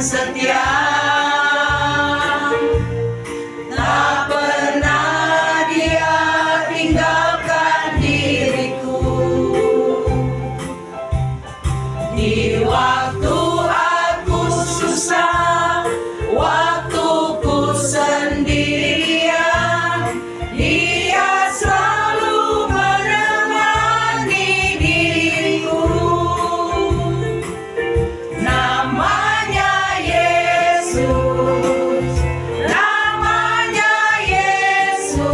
setia, tak pernah Dia tinggalkan diriku. Di waktu aku susah, waktuku sendirian, Dia selalu menemani diriku. Namanya Yesus, namanya Yesus,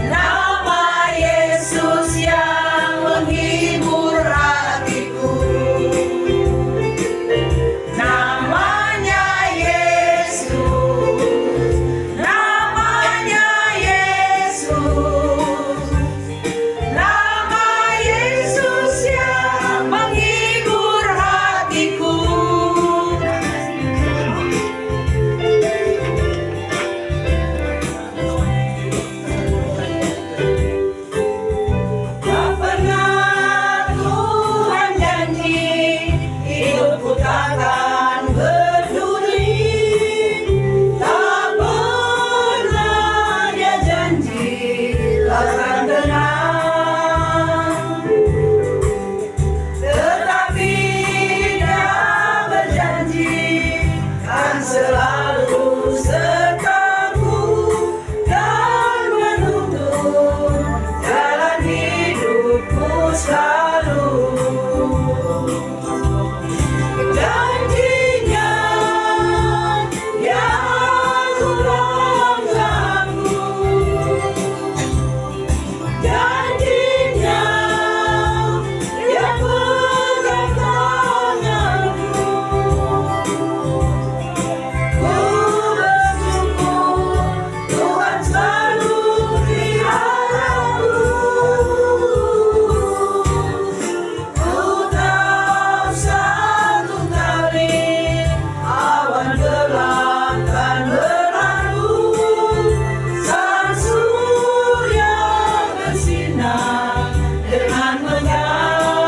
nama Yesus yang menghibur hatiku. Namanya Yesus, namanya Yesus, nama Yesus yang menghibur hatiku. Tak pernah Tuhan janji hidupku takkan berduri, tak pernah Dia janji akan tenang, tetapi Dia berjanji kan selalu sertaku dan menuntun jalan hidupku selalu. Janjinya yang tulang sanggup, janjinya yang pegang tanganku. Ku bersyukur Tuhan selalu peliharaku. Ku tahu satu kali awan gelap kan berlalu, sang surya bersinar dengan menyala,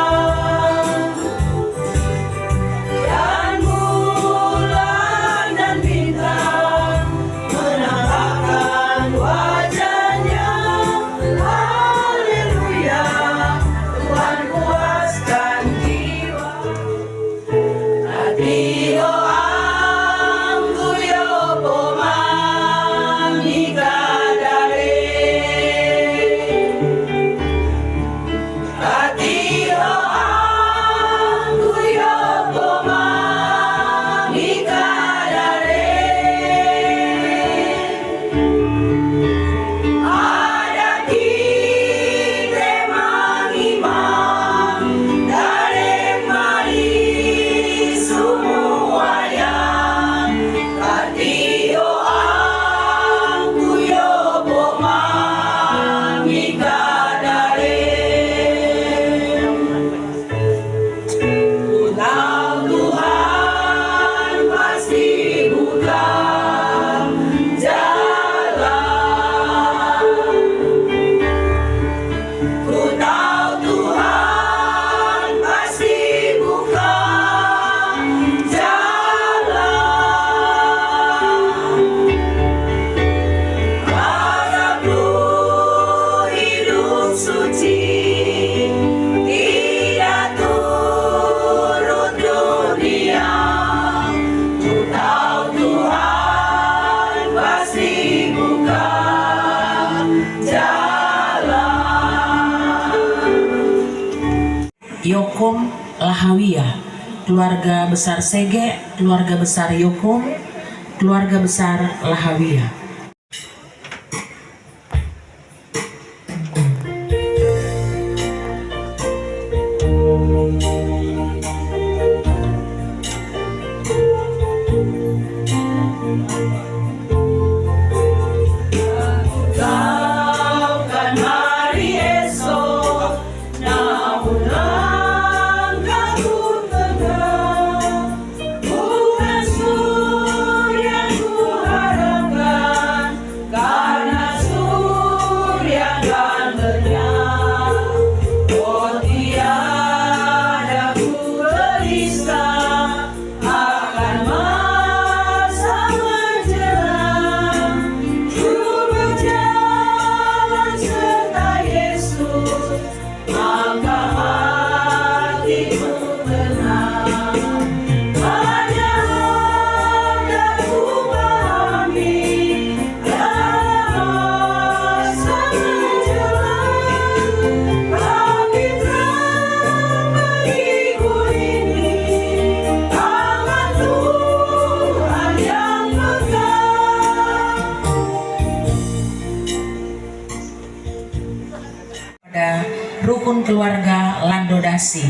dan bulan dan bintang menampakkan wajahnya. Haleluya, Tuhan puaskan jiwa. Adio angku yopo mami kadare, adio angku yopo mami kadare. Ada kita mangimang dari mari semuanya. Adio angku yopo mami kadare. Ku tahu Tuhan pasti buka jalan. Ku tahu Tuhan pasti buka jalan. Harapku hidup suci, tidak turut dunia. Ku tahu Tuhan pasti buka jalan. Yokom Lahawiyah, keluarga besar Sege, keluarga besar Yokom, keluarga besar Lahawiyah. Kau kan hari esok, namun langkahku tegak, bukan surya ku harapkan, karena surya kan lenyap. Oh tiada keluarga Landodasi.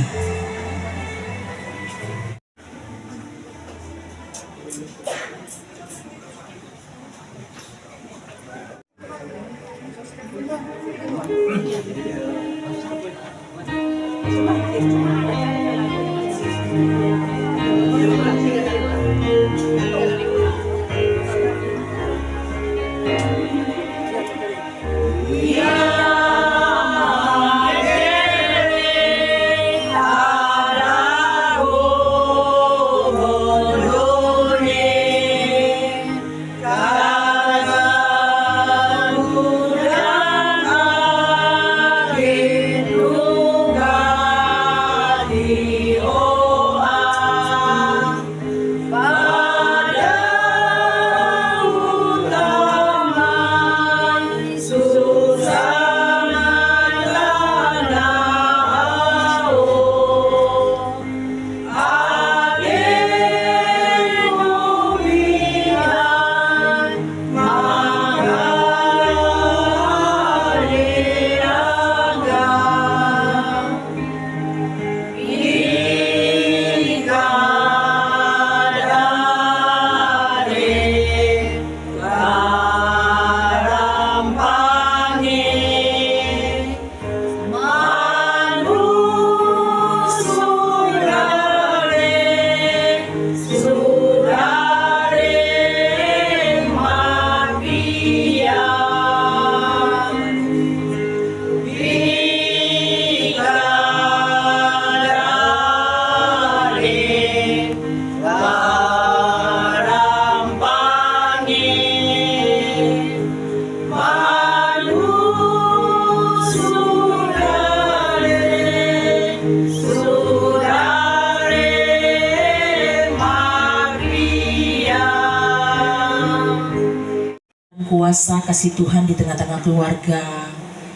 Kuasa kasih Tuhan di tengah-tengah keluarga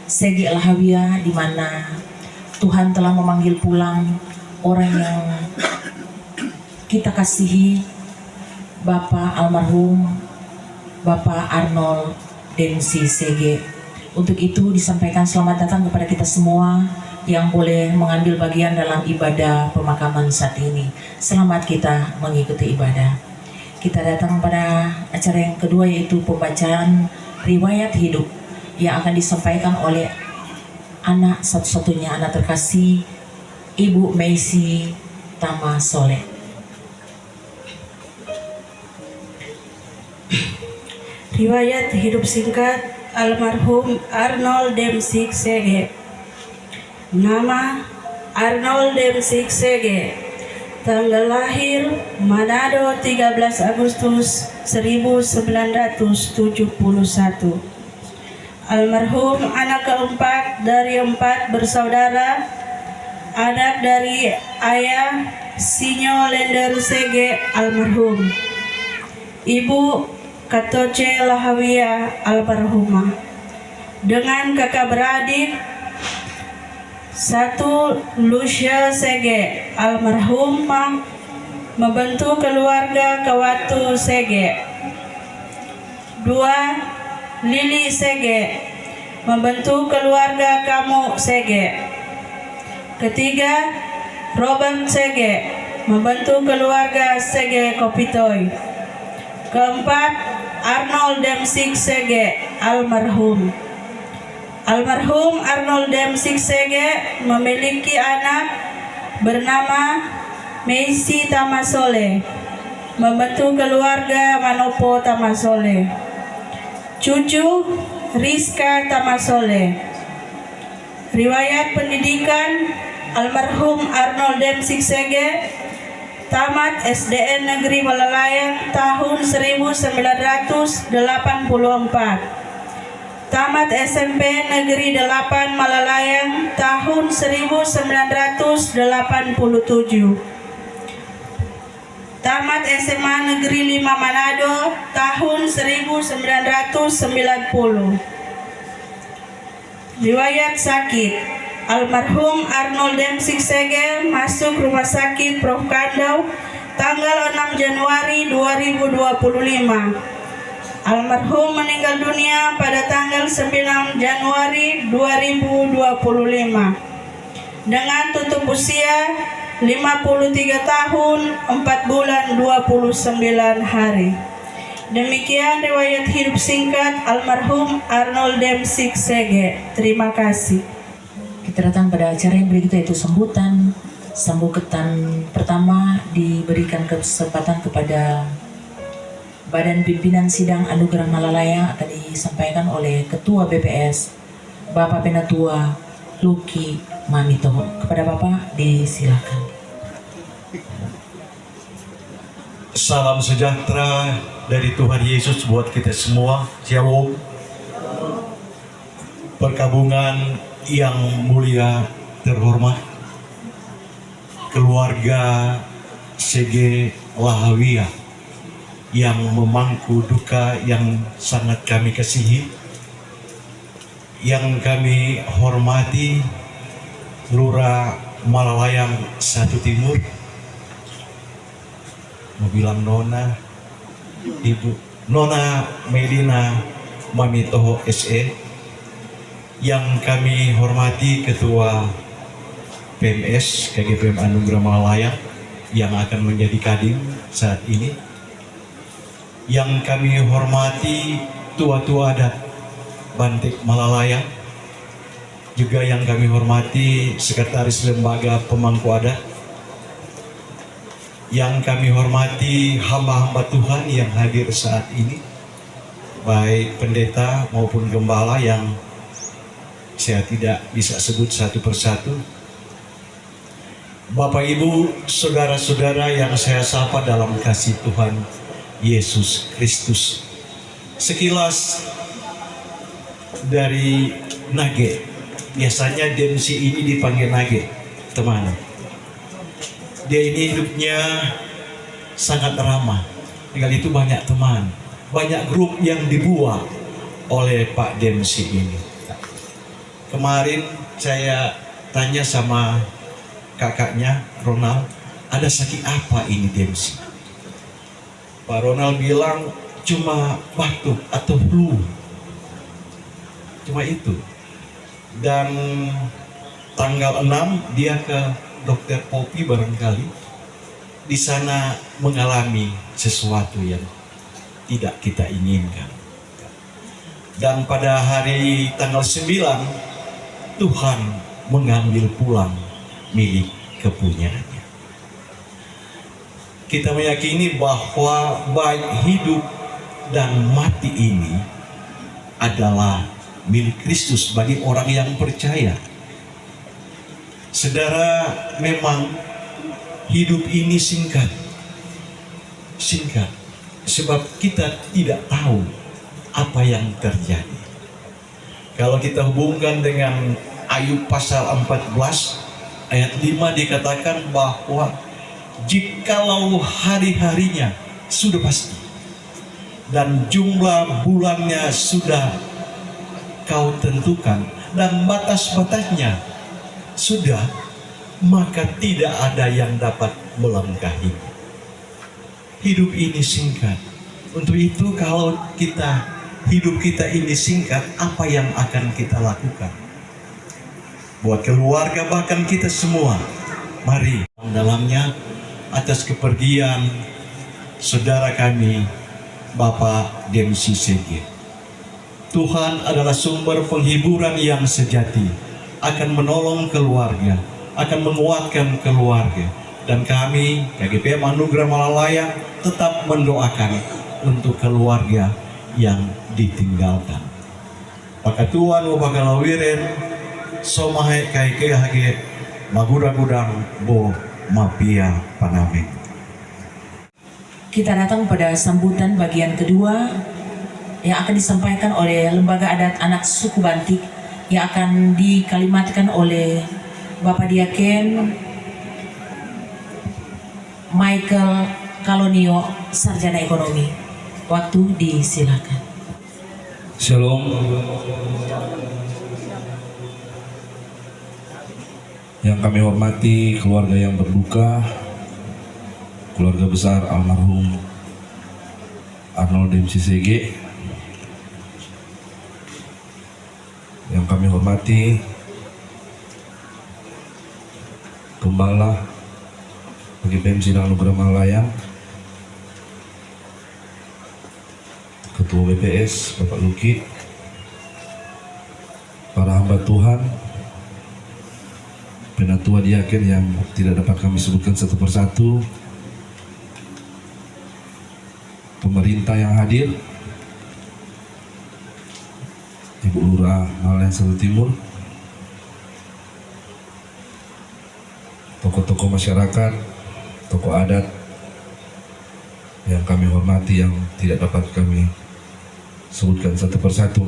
Sege Lahawia, di mana Tuhan telah memanggil pulang orang yang kita kasihi, Bapak almarhum Bapak Arnold Demsi Sege. Untuk itu disampaikan selamat datang kepada kita semua yang boleh mengambil bagian dalam ibadah pemakaman saat ini. Selamat kita mengikuti ibadah. Kita datang pada acara yang kedua, yaitu pembacaan riwayat hidup yang akan disampaikan oleh anak satu-satunya, anak terkasih, Ibu Meisi Tama Soleh. Riwayat hidup singkat almarhum Arnold Demsi Sege. Nama Arnold Demsi Sege. Tanggal lahir Manado 13 Agustus 1971. Almarhum anak keempat dari 4 bersaudara, anak dari ayah Sinyo Lender Sege almarhum, ibu Katoce Lahawia almarhumah, dengan kakak beradik, 1 Lucia Sege almarhumah membentuk keluarga Kawatu Sege. 2 Lili Sege membentuk keluarga Kamu Sege. 3 Robert Sege membentuk keluarga Sege Kopitoy. 4 Arnold Demsik Sege almarhum. Almarhum Arnold Demsik Sege memiliki anak bernama Meisi Tamasole, membentuk keluarga Manopo Tamasole. Cucu Rizka Tamasole. Riwayat pendidikan almarhum Arnold Demsik Sege, tamat SDN Negeri Malalayang tahun 1984. Tamat SMP Negeri 8 Malalayang tahun 1987. Tamat SMA Negeri 5 Manado tahun 1990. Riwayat sakit almarhum Arnold Demsik Sege masuk rumah sakit Prof. Kandau tanggal 6 Januari 2025. Almarhum meninggal dunia pada tanggal 9 Januari 2025. dengan tutup usia 53 tahun 4 bulan 29 hari. Demikian riwayat hidup singkat almarhum Arnold Demsik Sege. Terima kasih. Kita datang pada acara yang berikutnya, yaitu sambutan. Sambutan pertama diberikan kesempatan kepada Badan Pimpinan Sidang Anugerah Malalayang, akan disampaikan oleh Ketua BPS Bapak Penatua Luki Mamitoho. Kepada Bapak disilakan. Salam sejahtera dari Tuhan Yesus buat kita semua. Shalom. Perkabungan yang mulia terhormat, keluarga SG Lahawiyah yang memangku duka yang sangat kami kasihi, yang kami hormati Lurah Malalayang 1 Timur, mau bilang Nona, Ibu Nona Melina Mamitoho SE, yang kami hormati Ketua PMS KGPM Anugerah Malalayang yang akan menjadi Kadin saat ini, yang kami hormati tua-tua adat Bantik Malalayang, juga yang kami hormati Sekretaris Lembaga Pemangku Adat, yang kami hormati hamba-hamba Tuhan yang hadir saat ini, baik pendeta maupun gembala yang saya tidak bisa sebut satu persatu, Bapak Ibu, saudara-saudara yang saya sapa dalam kasih Tuhan Yesus Kristus. Sekilas dari Nage, biasanya Demsi ini dipanggil Nage, teman. Dia ini hidupnya sangat ramah, dengan itu banyak teman, banyak grup yang dibuat oleh Pak Demsi ini. Kemarin saya tanya sama kakaknya Ronald, ada sakit apa ini Demsi? Pak Ronald bilang cuma batuk atau flu, cuma itu. Dan tanggal 6 dia ke Dokter Popi barangkali, di sana mengalami sesuatu yang tidak kita inginkan. Dan pada hari tanggal 9 Tuhan mengambil pulang milik kepunyaannya. Kita meyakini bahwa baik hidup dan mati ini adalah milik Kristus bagi orang yang percaya. Saudara, memang hidup ini singkat, sebab kita tidak tahu apa yang terjadi. Kalau kita hubungkan dengan Ayub pasal 14 ayat 5 dikatakan bahwa jikalau hari-harinya sudah pasti dan jumlah bulannya sudah kau tentukan dan batas-batasnya sudah, maka tidak ada yang dapat melangkahi. Hidup ini singkat. Untuk itu kalau hidup kita ini singkat, apa yang akan kita lakukan? Buat keluarga bahkan kita semua, mari dalamnya atas kepergian saudara kami Bapak Demsi Sege. Tuhan adalah sumber penghiburan yang sejati, akan menolong keluarga, akan menguatkan keluarga. Dan kami KGPM Anugerah Malalayang tetap mendoakan untuk keluarga yang ditinggalkan. Pakatuan wabagalawiren somahe kaike hage magudang-gudang bo mapia paname. Kita datang pada sambutan bagian kedua yang akan disampaikan oleh Lembaga Adat Anak Suku Bantik, yang akan dikalimatkan oleh Bapak Diaken Michael Kalonio, Sarjana Ekonomi. Waktu disilakan. Shalom. Yang kami hormati keluarga yang berduka, keluarga besar almarhum Arnold Demsi Sege. Yang kami hormati Gembala bagi BEM Sidang Anugerah Malayang, Ketua BPS Bapak Luki, para hamba Tuhan, penatua diaken yang tidak dapat kami sebutkan satu persatu, pemerintah yang hadir, Ibu Lurah Malayang Selatan Timur, tokoh-tokoh masyarakat, tokoh adat yang kami hormati yang tidak dapat kami sebutkan satu persatu.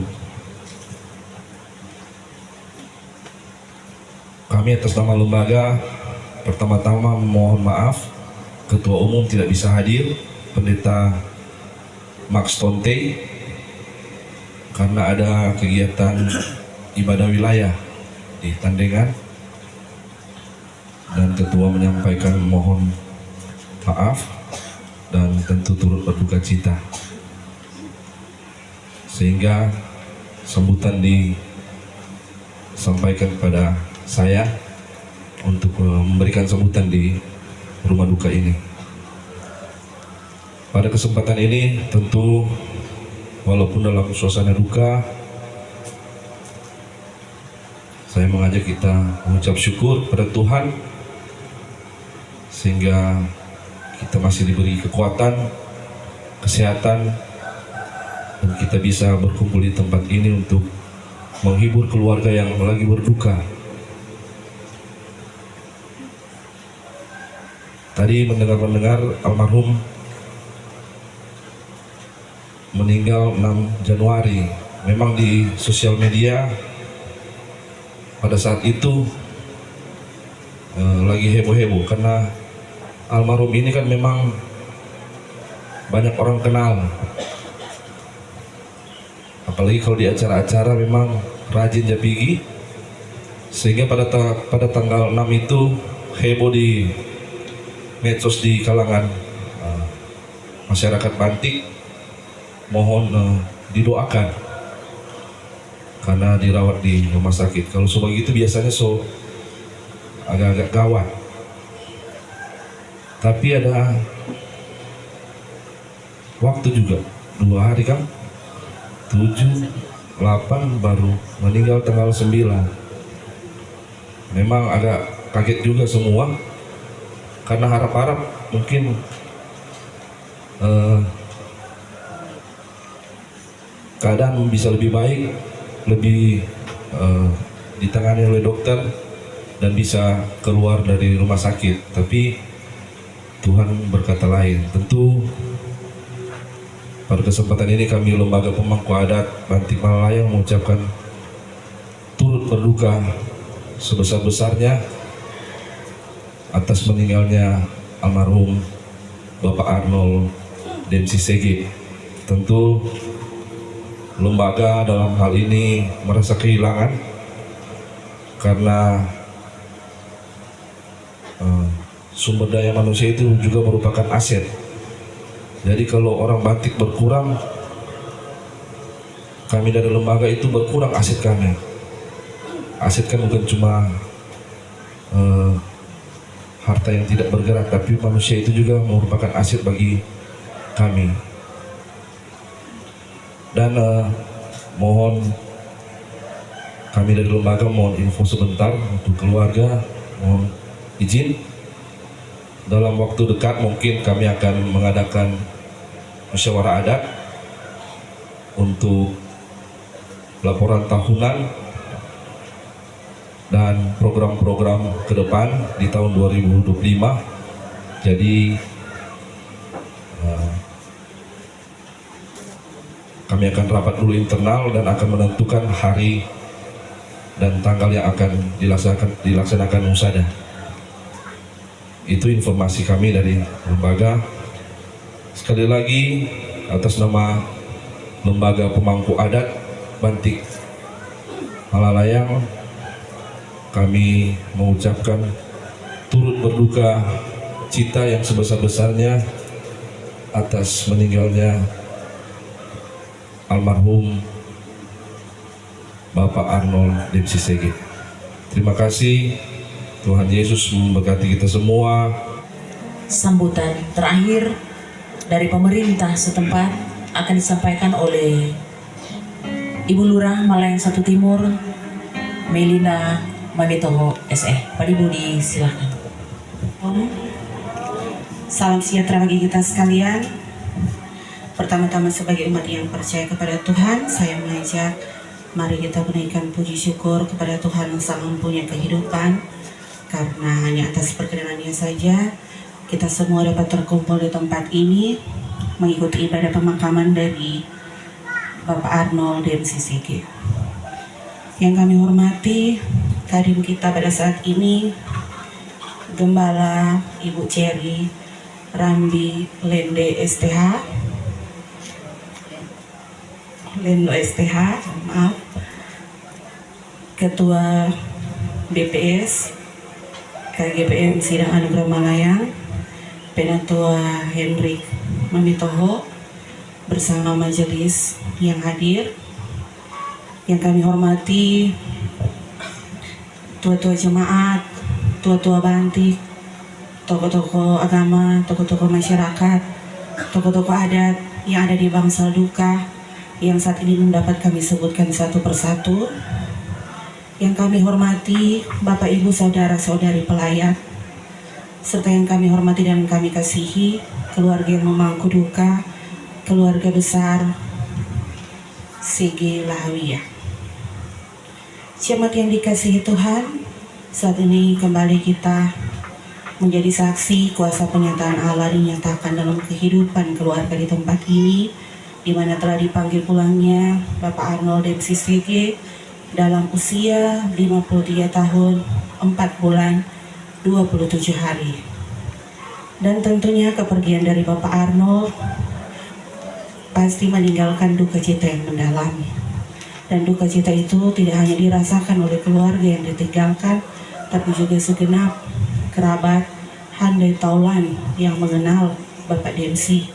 Kami atas nama lembaga pertama-tama mohon maaf Ketua Umum tidak bisa hadir, Pendeta Max Tonte, karena ada kegiatan ibadah wilayah di Tandengan, dan Ketua menyampaikan mohon maaf dan tentu turut berduka cita, sehingga sambutan disampaikan kepada saya untuk memberikan sambutan di rumah duka ini. Pada kesempatan ini tentu walaupun dalam suasana duka, saya mengajak kita mengucap syukur pada Tuhan sehingga kita masih diberi kekuatan, kesehatan, dan kita bisa berkumpul di tempat ini untuk menghibur keluarga yang lagi berduka. Tadi mendengar almarhum meninggal 6 Januari. Memang di sosial media pada saat itu lagi heboh-heboh karena almarhum ini kan memang banyak orang kenal, apalagi kalau di acara-acara memang rajin japigi, sehingga pada tanggal 6 itu heboh di medsos di kalangan masyarakat Bantik. Mohon didoakan karena dirawat di rumah sakit. Kalau sebegitu biasanya agak-agak gawat. Tapi ada waktu juga 2 hari kan, 7, 8 baru meninggal tanggal 9. Memang agak kaget juga semua karena harap-harap mungkin keadaan bisa lebih baik, lebih ditangani oleh dokter dan bisa keluar dari rumah sakit. Tapi Tuhan berkata lain. Tentu pada kesempatan ini kami lembaga pemangku adat Bantik Malayang mengucapkan turut berduka sebesar-besarnya atas meninggalnya almarhum Bapak Arnold Demsi Sege. Tentu lembaga dalam hal ini merasa kehilangan karena sumber daya manusia itu juga merupakan aset. Jadi kalau orang Batik berkurang, kami dari lembaga itu berkurang aset kami. Aset kan bukan cuma harta yang tidak bergerak, tapi manusia itu juga merupakan aset bagi kami. Dan mohon kami dari lembaga mohon info sebentar untuk keluarga, mohon izin dalam waktu dekat mungkin kami akan mengadakan musyawarah adat untuk laporan tahunan dan program-program ke depan di tahun 2025. Jadi kami akan rapat dulu internal dan akan menentukan hari dan tanggal yang akan dilaksanakan musyadah. Itu informasi kami dari lembaga. Sekali lagi atas nama Lembaga Pemangku Adat Bantik Malayang, kami mengucapkan turut berduka cita yang sebesar-besarnya atas meninggalnya almarhum Bapak Arnold Demsi Sege. Terima kasih. Tuhan Yesus memberkati kita semua. Sambutan terakhir dari pemerintah setempat akan disampaikan oleh Ibu Lurah Malayang 1 Timur, Melina Mamitoho SE. Pak Ibu silakan. Salam sejahtera bagi kita sekalian. Pertama-tama sebagai umat yang percaya kepada Tuhan, saya mengajak mari kita menaikkan puji syukur kepada Tuhan yang Sang mempunyai kehidupan. Karena hanya atas perkenanannya saja kita semua dapat terkumpul di tempat ini mengikuti ibadah pemakaman dari Bapak Arnold DMCCG. Yang kami hormati kadim kita pada saat ini, Gembala Ibu Cherry Rambi Lendo STH, maaf, Ketua BPS KGPM Sidang Anugerah Malayang, Penatua Hendrik Mamitoho, bersama majelis yang hadir. Yang kami hormati tua-tua jemaat, tua-tua bantik, tokoh-tokoh agama, tokoh-tokoh masyarakat, tokoh-tokoh adat yang ada di Bangsal Duka, yang saat ini mendapat kami sebutkan satu persatu. Yang kami hormati Bapak Ibu Saudara-saudari pelayan, serta yang kami hormati dan kami kasihi keluarga yang memangku duka, keluarga besar CG Lahawiyah. Jemaat yang dikasihi Tuhan, saat ini kembali kita menjadi saksi kuasa penyataan Allah dinyatakan dalam kehidupan keluarga di tempat ini, di mana telah dipanggil pulangnya Bapak Arnold DMCCG dalam usia 53 tahun 4 bulan 27 hari. Dan tentunya kepergian dari Bapak Arnold pasti meninggalkan duka cita yang mendalam. Dan duka cita itu tidak hanya dirasakan oleh keluarga yang ditinggalkan, tapi juga segenap kerabat handai taulan yang mengenal Bapak DMC.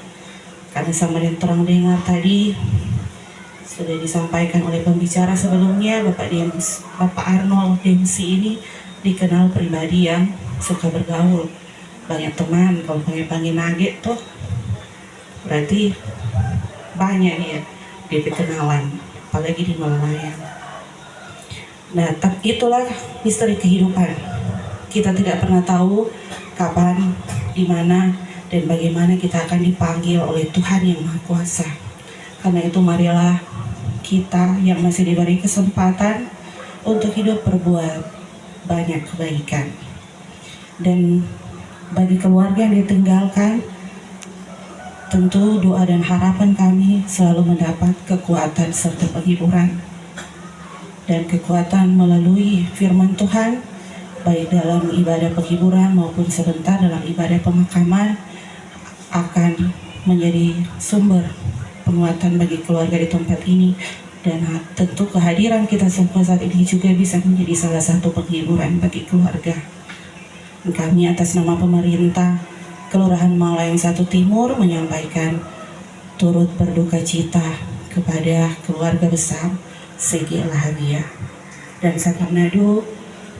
Karena sama yang terang dengar tadi sudah disampaikan oleh pembicara sebelumnya, Bapak Arnold DMC ini dikenal pribadi yang suka bergaul, banyak teman. Kalau panggil Nage tuh berarti banyak ya dia kenalan, apalagi di Malayang. Nah, itulah misteri kehidupan. Kita tidak pernah tahu kapan, di mana, dan bagaimana kita akan dipanggil oleh Tuhan yang Maha Kuasa. Karena itu marilah kita yang masih diberi kesempatan untuk hidup berbuat banyak kebaikan. Dan bagi keluarga yang ditinggalkan, tentu doa dan harapan kami selalu mendapat kekuatan serta penghiburan dan kekuatan melalui firman Tuhan, baik dalam ibadah penghiburan maupun sebentar dalam ibadah pemakaman, akan menjadi sumber penguatan bagi keluarga di tempat ini. Dan tentu kehadiran kita semua saat ini juga bisa menjadi salah satu penghiburan bagi keluarga. Dan kami atas nama pemerintah Kelurahan Malayang 1 Timur menyampaikan turut berduka cita kepada keluarga besar CG Lahawiyah. Dan Sakar Manado,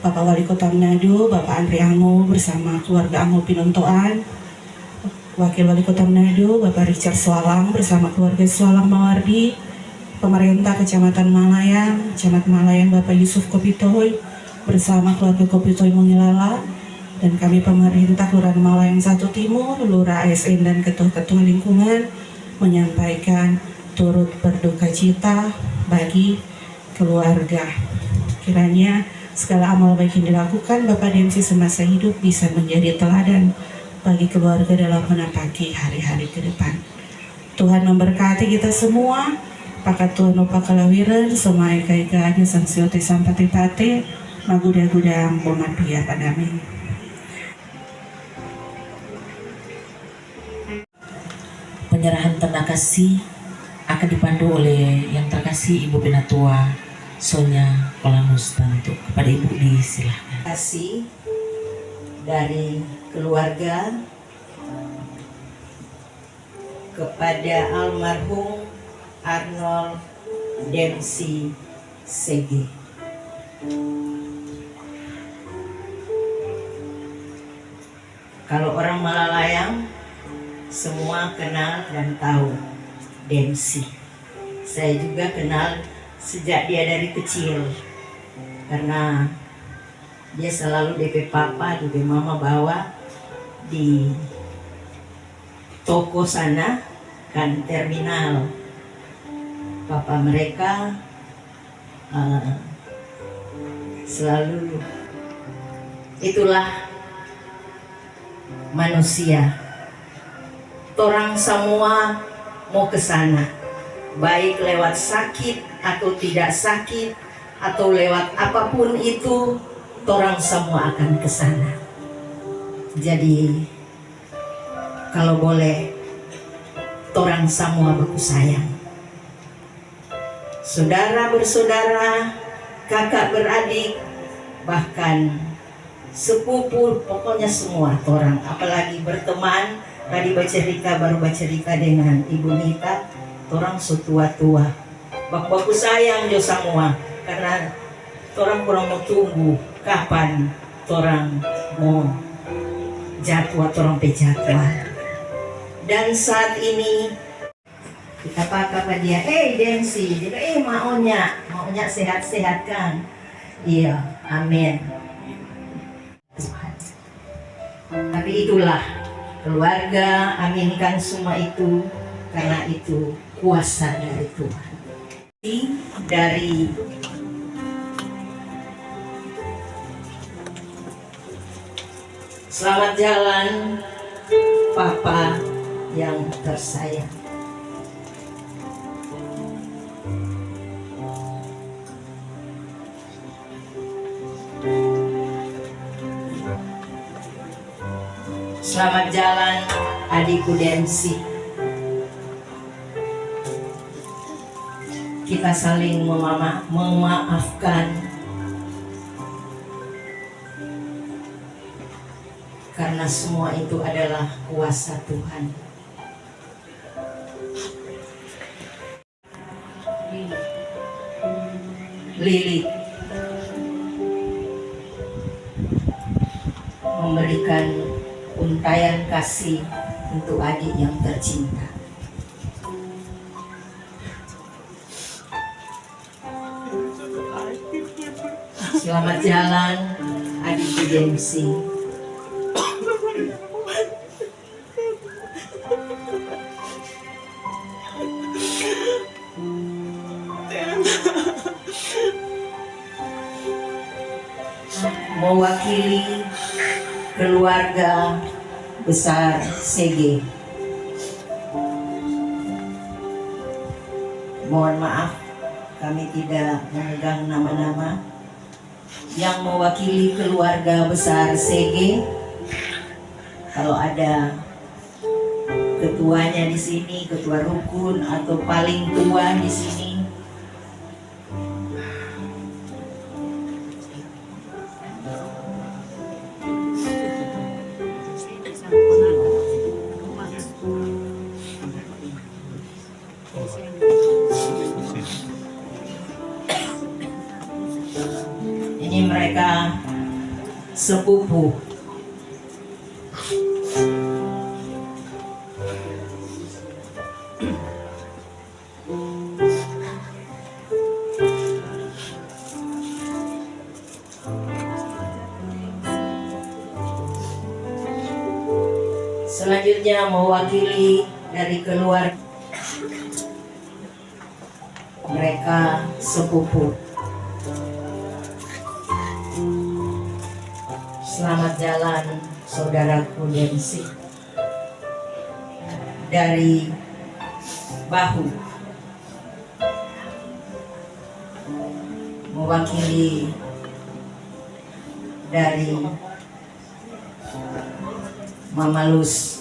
Bapak Wali Kota Manado, Bapak Andri Ango bersama keluarga Ango Pinontoan, Wakil Wali Kota Manado, Bapak Richard Swalang bersama keluarga Swalang Mawardi, pemerintah Kecamatan Malayang, Camat Malayang Bapak Yusuf Kopitoy bersama keluarga Kopitoy Mengilala, dan kami pemerintah Kelurahan Malayang 1 Timur, Lurah ASN dan ketua-ketua lingkungan menyampaikan turut berduka cita bagi keluarga. Kiranya segala amal baik yang dilakukan Bapak DMC semasa hidup bisa menjadi teladan bagi keluarga dalam menapaki hari-hari ke depan. Tuhan memberkati kita semua. Pakat Tuhan Opa Kalawiran, semua eka-eka sang siote sampati tate, maguda-gudang bomat pia padamin. Penyerahan tanda kasih akan dipandu oleh yang terkasih Ibu Penatua Sonya Olamus Tantuk. Kepada Ibu disilahkan. Kasih dari keluarga kepada almarhum Arnold DMCCG. Kalau orang Malalayang semua kenal dan tahu Dempsey. Saya juga kenal sejak dia dari kecil, karena dia selalu DP papa, DP mama bawa di toko sana, kan terminal. Papa mereka selalu, itulah manusia. Torang semua mau ke sana, baik lewat sakit atau tidak sakit atau lewat apapun itu, torang semua akan ke sana. Jadi kalau boleh, torang semua baku sayang. Saudara bersaudara, kakak beradik, bahkan sepupu, pokoknya semua torang, apalagi berteman. Tadi baru bercerita dengan Ibu Nita, torang setua-tua, baku sayang jo semua, karena torang kurang mau tunggu kapan torang mau jadwal, torang pejadwal. Dan saat ini kita pakai dia, Dempsey, dia maunya sehat-sehat kan? Iya, amin. Tuhan. Tapi itulah keluarga, aminkan semua itu, karena itu kuasa dari Tuhan. Dari selamat jalan Papa yang tersayang. Selamat jalan adikku Dempsey. Kita saling memaafkan, karena semua itu adalah kuasa Tuhan. Lili memberikan untayan kasih untuk adik yang tercinta. Selamat jalan adikku Dempsey. Mewakili keluarga besar CG, mohon maaf kami tidak memegang nama-nama. Yang mewakili keluarga besar CG, kalau ada ketuanya di sini, ketua rukun atau paling tua di sini, ini mereka sepupu. Selanjutnya mewakili dari keluarga, mereka sepupu. Selamat jalan saudaraku Dempsey. Dari Bahu, mewakili dari Mama Luz.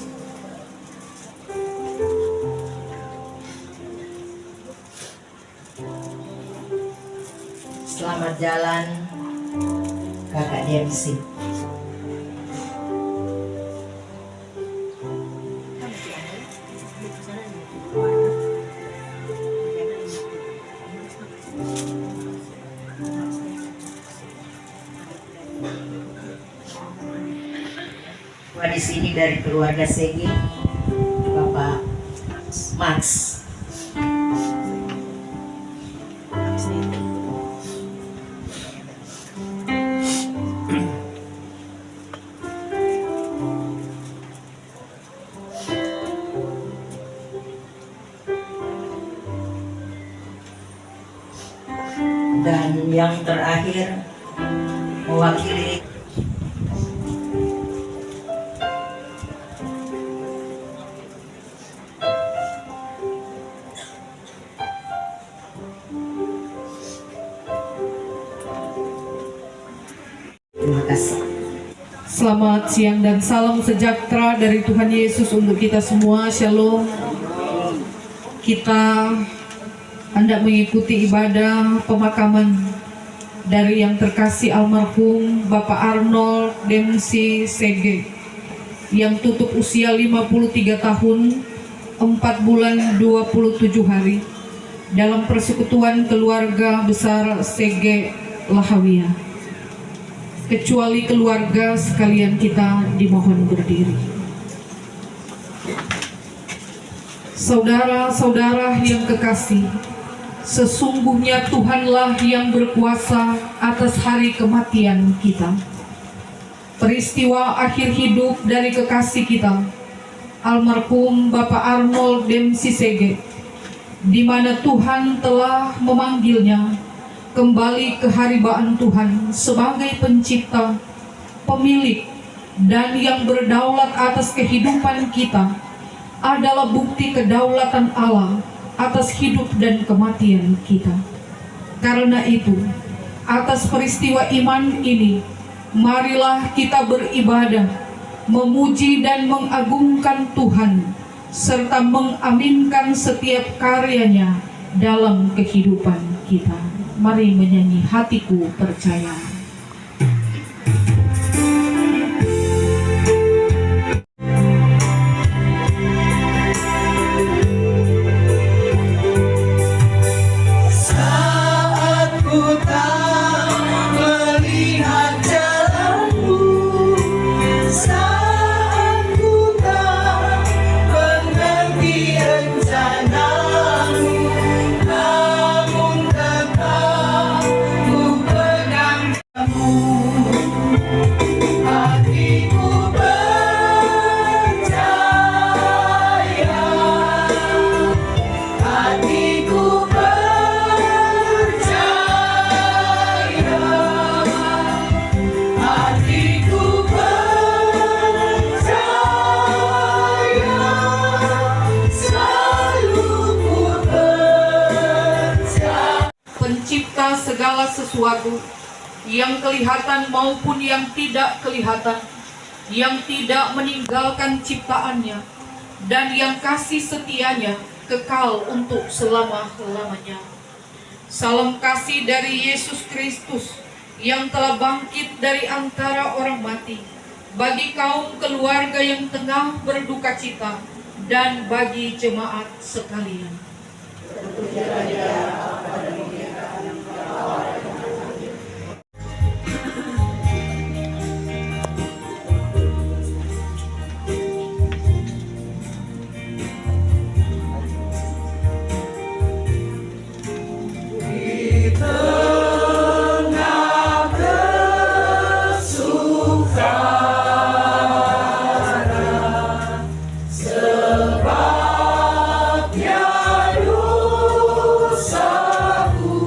Selamat jalan kakak Dempsey. Wah, di sini dari keluarga Segi, Bapak Max. Dan yang terakhir mewakili terima kasih. Selamat siang dan salam sejahtera dari Tuhan Yesus untuk kita semua. Shalom. Kita hendak mengikuti ibadah pemakaman dari yang terkasih almarhum Bapak Arnold Dempsey Sege yang tutup usia 53 tahun 4 bulan 27 hari dalam persekutuan keluarga besar Sege Lahawiyah. Kecuali keluarga sekalian, kita dimohon berdiri. Saudara-saudara yang kekasih, sesungguhnya Tuhanlah yang berkuasa atas hari kematian kita. Peristiwa akhir hidup dari kekasih kita, almarhum Bapak Arnold Dempsey Sege, di mana Tuhan telah memanggilnya kembali ke haribaan Tuhan sebagai pencipta, pemilik, dan yang berdaulat atas kehidupan kita, adalah bukti kedaulatan Allah atas hidup dan kematian kita. Karena itu, atas peristiwa iman ini, marilah kita beribadah, memuji dan mengagungkan Tuhan, serta mengaminkan setiap karyanya dalam kehidupan kita. Mari menyanyi Hatiku Percaya. Saat ku tak melihat jalanmu, saat ku tak mengerti rencanamu, namun tetap ku pegang kamu. Hatiku percaya, hatiku percaya, hatiku percaya, selalu ku percaya. Pencipta segala sesuatu, yang kelihatan maupun yang tidak kelihatan, yang tidak meninggalkan ciptaannya, dan yang kasih setianya kekal untuk selama-lamanya. Salam kasih dari Yesus Kristus yang telah bangkit dari antara orang mati, bagi kaum keluarga yang tengah berduka cita, dan bagi jemaat sekalian. Di tengah kesukaran, sebabnya dosaku,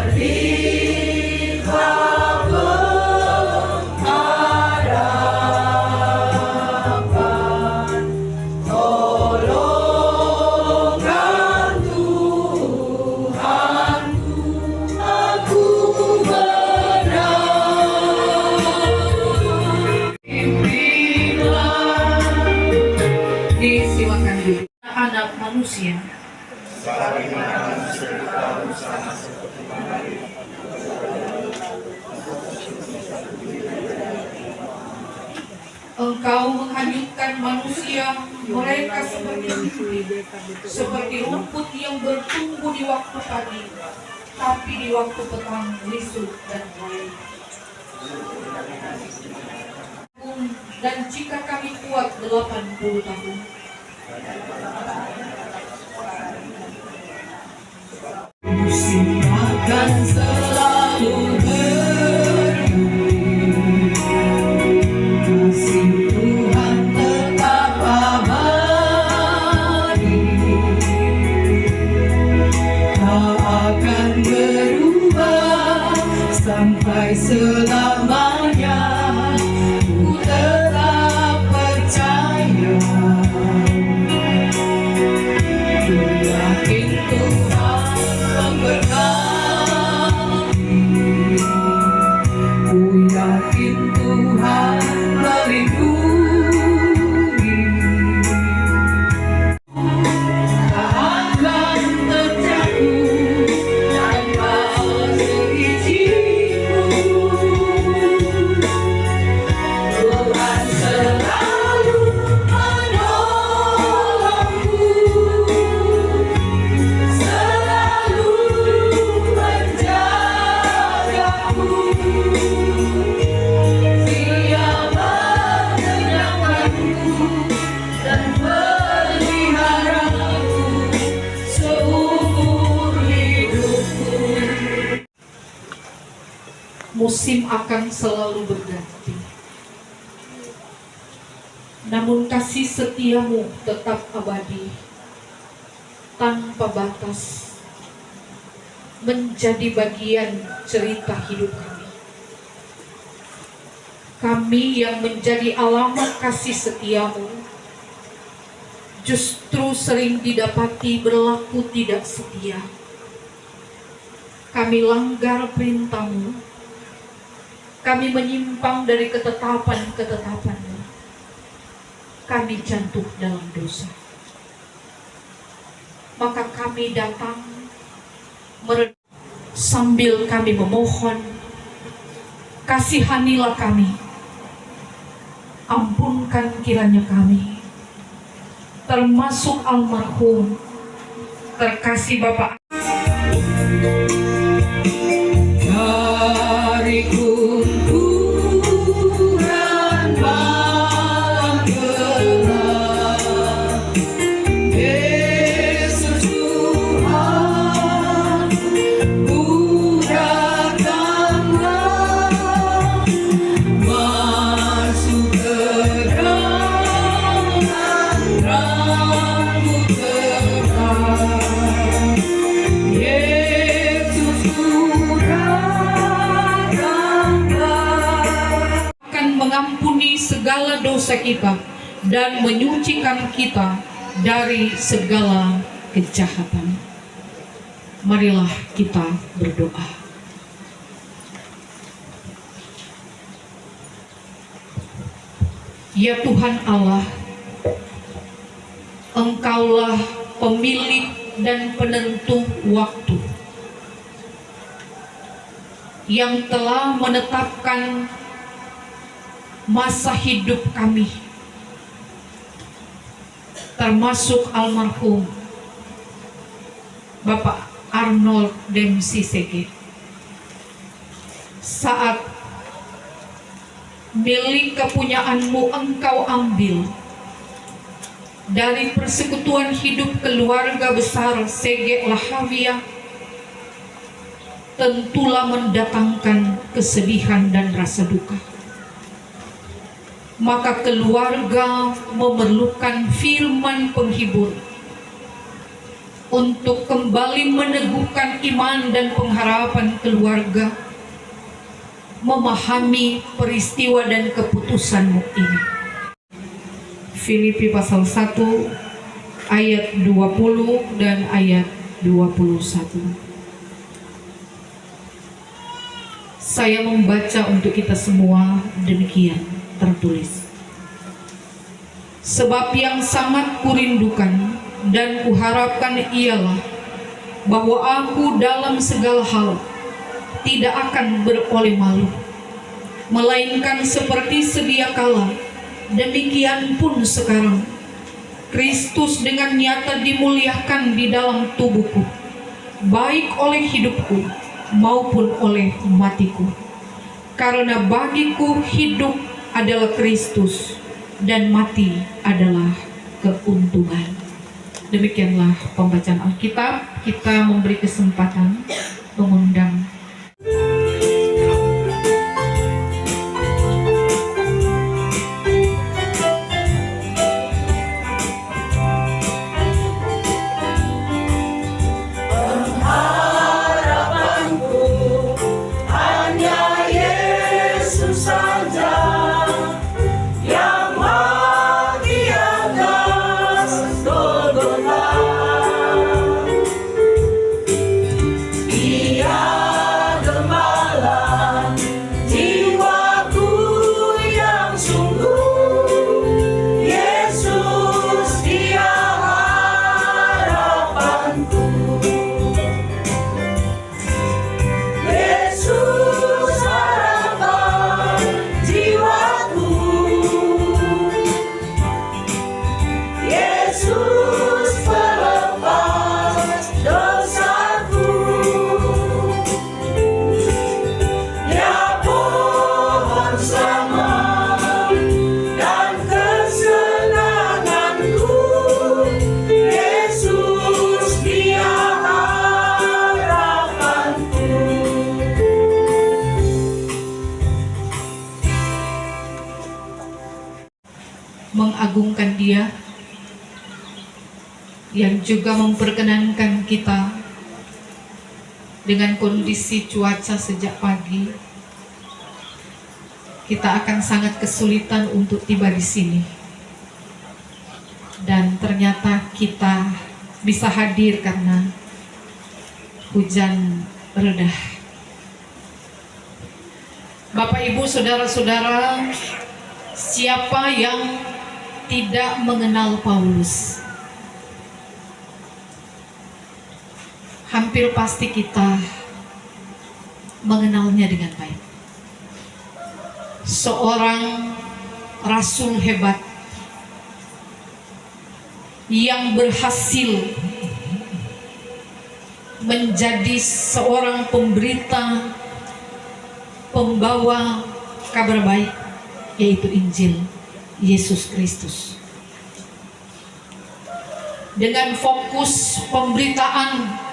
berilah pengharapan, tolongan Tuhanku, aku menang. Pimpinlah Disilakan dulu. Anak manusia. Engkau menghanyutkan manusia, mereka seperti rumput yang bertumbuh di waktu pagi, tapi di waktu petang lisut dan lain. dan jika kami kuat 80 tahun, musim akan selalu berduri, kasih Tuhan tetap abadi, tak akan berubah sampai selamanya. Ku tetap percaya, ku yakin Tuhan memberkati, ku yakin Tuhan melindungi. Tak akan terjatuh tanpa seizinku. Tuhan selalu menolongku, selalu menjagaku. Dia mengenyangkanku dan meliharaku seumur hidupku. musim akan selalu berganti, namun kasih setiamu tetap abadi, tanpa batas, menjadi bagian cerita hidup kami. Kami yang menjadi alamat kasih setiamu, justru sering didapati berlaku tidak setia. Kami langgar perintahmu, kami menyimpang dari ketetapan-ketetapanmu, kami jatuh dalam dosa. Maka kami datang sambil kami memohon, kasihanilah kami, ampunkan kiranya kami, termasuk almarhum terkasih Bapak. Dari kumpulan malam gelap, Yesus Tuhan, ku datanglah, masuk ke dalam terang-Mu terang. Yesus Akan mengampuni segala dosa kita dan menyucikan kita dari segala kejahatan. Marilah kita berdoa. Ya Tuhan Allah, Engkaulah pemilik dan penentu waktu, yang telah menetapkan masa hidup kami, termasuk almarhum Bapak Arnold Dempsey Sege. Saat milik kepunyaanmu Engkau ambil dari persekutuan hidup keluarga besar Sege Lahavia, tentulah mendatangkan kesedihan dan rasa duka. Maka keluarga memerlukan firman penghibur untuk kembali meneguhkan iman dan pengharapan keluarga, memahami peristiwa dan keputusan-Mu ini. Filipi pasal 1 ayat 20 dan ayat 21. Saya membaca untuk kita semua, demikian tertulis. Sebab yang sangat kurindukan dan kuharapkan ialah bahwa aku dalam segala hal tidak akan beroleh malu, melainkan seperti sedia kala, demikian pun sekarang, Kristus dengan nyata dimuliakan di dalam tubuhku, baik oleh hidupku maupun oleh matiku. Karena bagiku hidup adalah Kristus dan mati adalah keuntungan. Demikianlah pembacaan Alkitab. Kita memberi kesempatan mengundang mengagungkan Dia yang juga memperkenankan kita dengan kondisi cuaca sejak pagi. Kita akan sangat kesulitan untuk tiba di sini. Dan ternyata kita bisa hadir karena hujan reda. Bapak, Ibu, saudara-saudara, siapa yang tidak mengenal Paulus? Hampir pasti kita mengenalnya dengan baik. Seorang rasul hebat yang berhasil menjadi seorang pemberita, pembawa kabar baik, yaitu Injil Yesus Kristus. Dengan fokus pemberitaan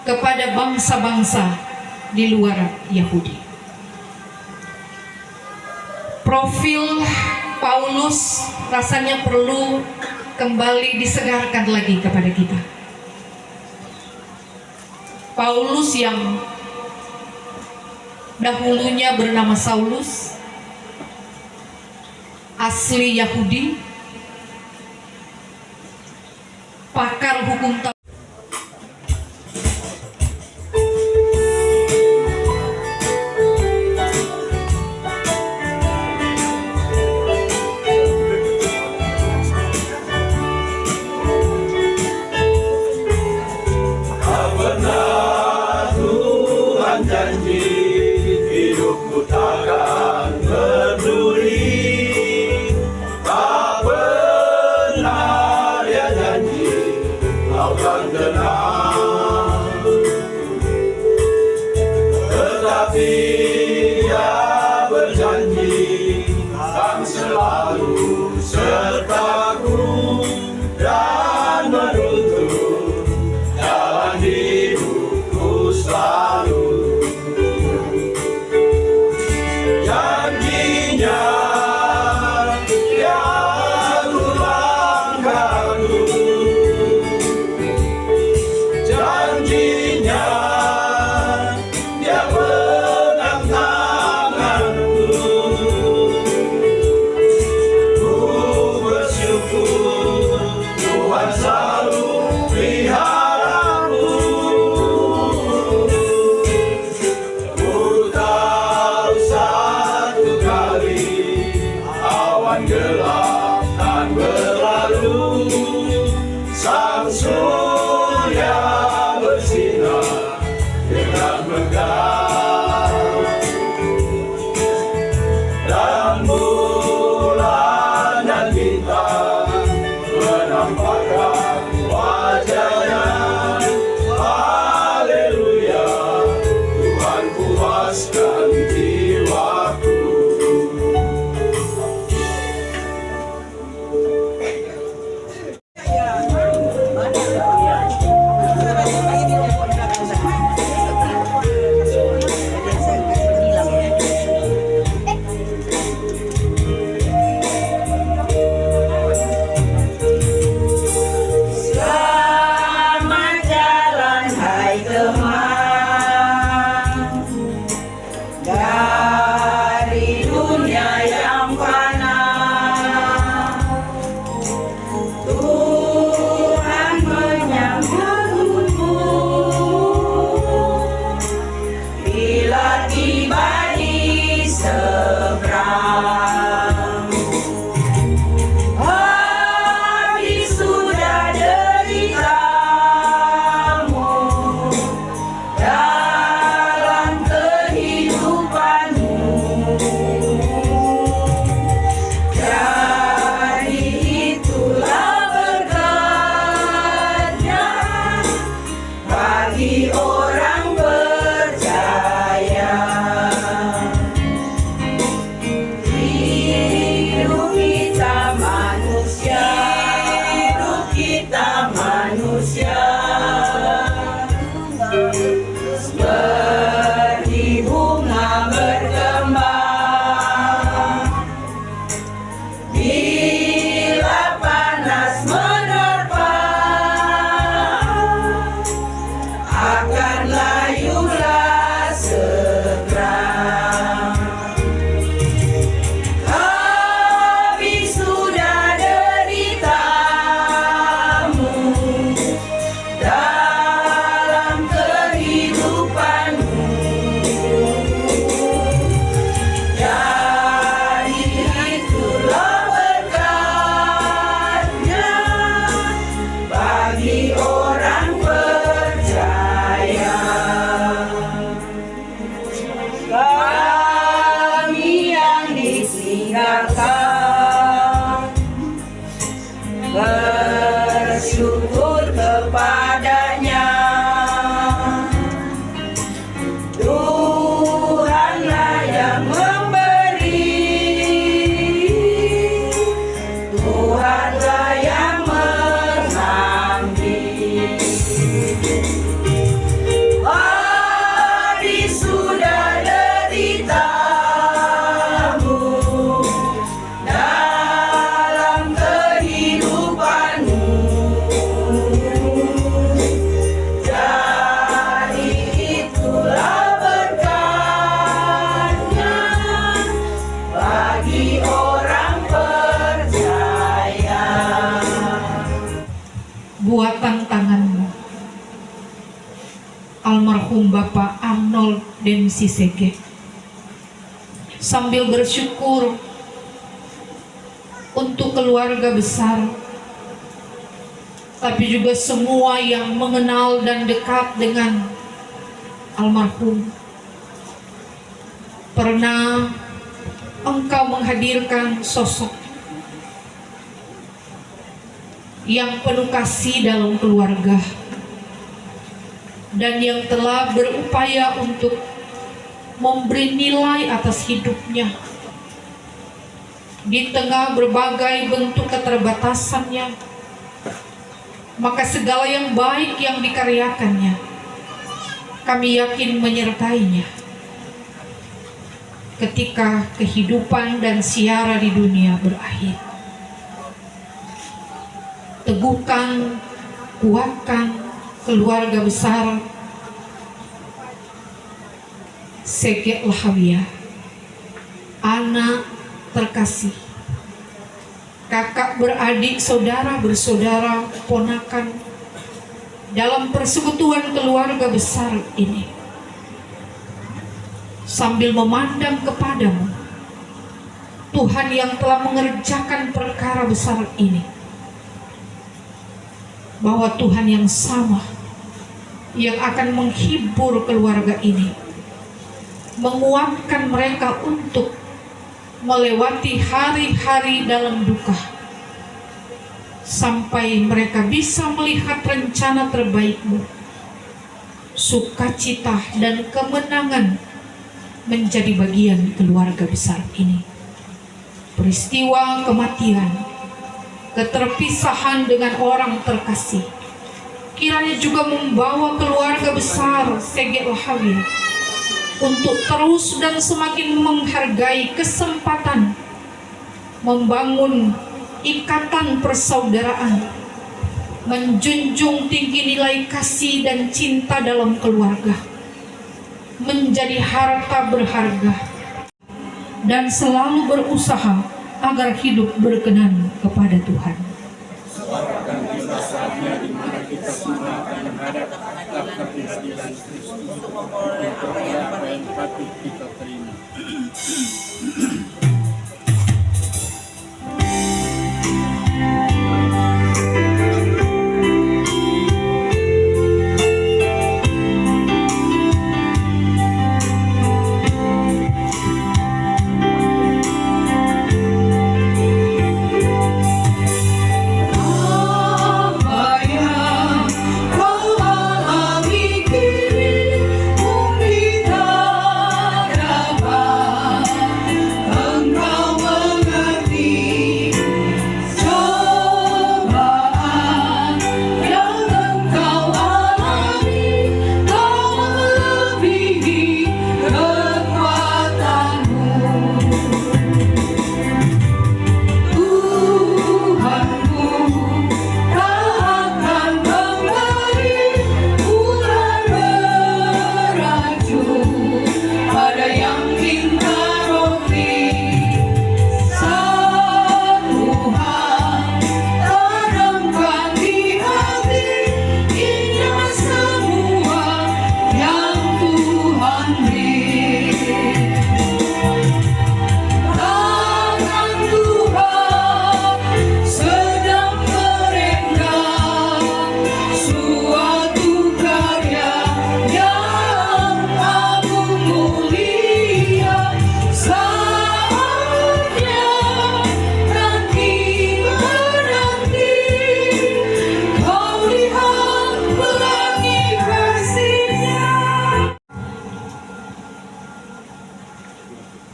kepada bangsa-bangsa di luar Yahudi. Profil Paulus rasanya perlu kembali disegarkan lagi kepada kita. Paulus yang dahulunya bernama Saulus, asli Yahudi, pakar hukum Taurat. Janji hidupku takkan berduri, tak benar ya janji akan tenang, tetapi dia berjanji akan selalu sertaku dan menuntun jalan hidupku selalu. Gelap dan berlalu, sang surya bersinar dengan megah, dan bulan dan bintang menampakkan wajahnya. Haleluya, Tuhan puaskan jiwaku. dari dunia yang fana. Tuhan menyambutmu bila tiba di seberang. Habis sudah deritamu dalam kehidupanmu. Jadi itulah berkatnya bagi orang percaya. Hidup kita manusia, hidup kita manusia, seperti bunga berkembang. Bila panas menerpa, akan layulah segera. Habis sudah deritamu dalam kehidupanmu. Jadi itulah berkatnya bagi orang percaya. Kami yang ditinggalkan bersyukur kepadanya. Tuhanlah yang memberi, Tuhanlah yang mengambil. Habis sudah deritamu dalam kehidupanmu. Jadi itulah berkatnya bagi orang percaya. Buatan tanganmu. Almarhum Bapak Arnold Demsi Sege. Sambil bersyukur untuk keluarga besar, tapi juga semua yang mengenal dan dekat dengan almarhum. Pernah engkau menghadirkan sosok yang penuh kasih dalam keluarga dan yang telah berupaya untuk memberi nilai atas hidupnya di tengah berbagai bentuk keterbatasannya. Maka segala yang baik yang dikaryakannya, kami yakin menyertainya ketika kehidupan dan siara di dunia berakhir. Teguhkan, kuatkan keluarga besar Sege Lahawiyah, anak terkasih, kakak beradik, saudara bersaudara, ponakan dalam persekutuan keluarga besar ini. Sambil memandang kepadamu, Tuhan yang telah mengerjakan perkara besar ini, bahwa Tuhan yang sama yang akan menghibur keluarga ini, menguatkan mereka untuk melewati hari-hari dalam duka, sampai mereka bisa melihat rencana terbaik-Mu, sukacita dan kemenangan menjadi bagian keluarga besar ini. Peristiwa kematian, keterpisahan dengan orang terkasih, kiranya juga membawa keluarga besar Sege Lahawiyah untuk terus dan semakin menghargai kesempatan membangun ikatan persaudaraan, menjunjung tinggi nilai kasih dan cinta dalam keluarga, menjadi harta berharga dan selalu berusaha agar hidup berkenan kepada Tuhan.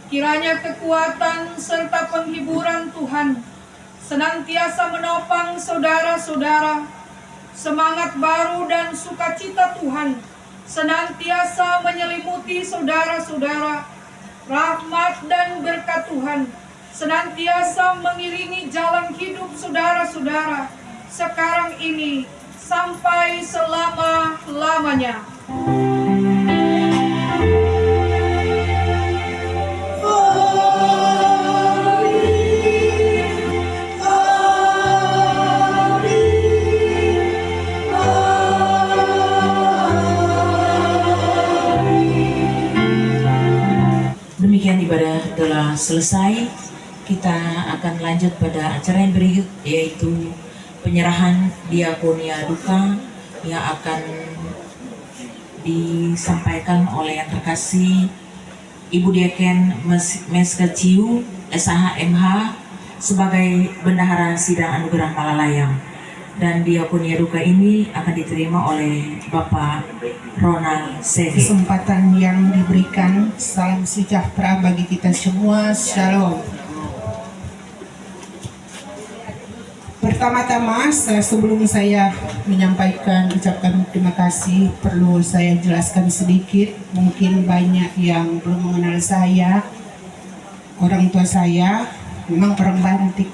Kiranya kekuatan serta penghiburan Tuhan senantiasa menopang saudara-saudara. Semangat baru dan sukacita Tuhan senantiasa menyelimuti saudara-saudara. Rahmat dan berkat Tuhan senantiasa mengiringi jalan hidup saudara-saudara sekarang ini sampai selama-lamanya. Demikian ibadah telah selesai. Kita akan lanjut pada acara yang berikut, yaitu penyerahan diakonia duka yang akan disampaikan oleh yang terkasih Ibu Diaken Meskeciu SHMH sebagai Bendahara Sidang Anugerah Malalayang. Dan diakonia duka ini akan diterima oleh Bapak Ronald Segi. Kesempatan yang diberikan, salam sejahtera bagi kita semua. Shalom. Pertama-tama, sebelum saya menyampaikan ucapan terima kasih, perlu saya jelaskan sedikit. Mungkin banyak yang belum mengenal saya. Orang tua saya memang orang Bantik,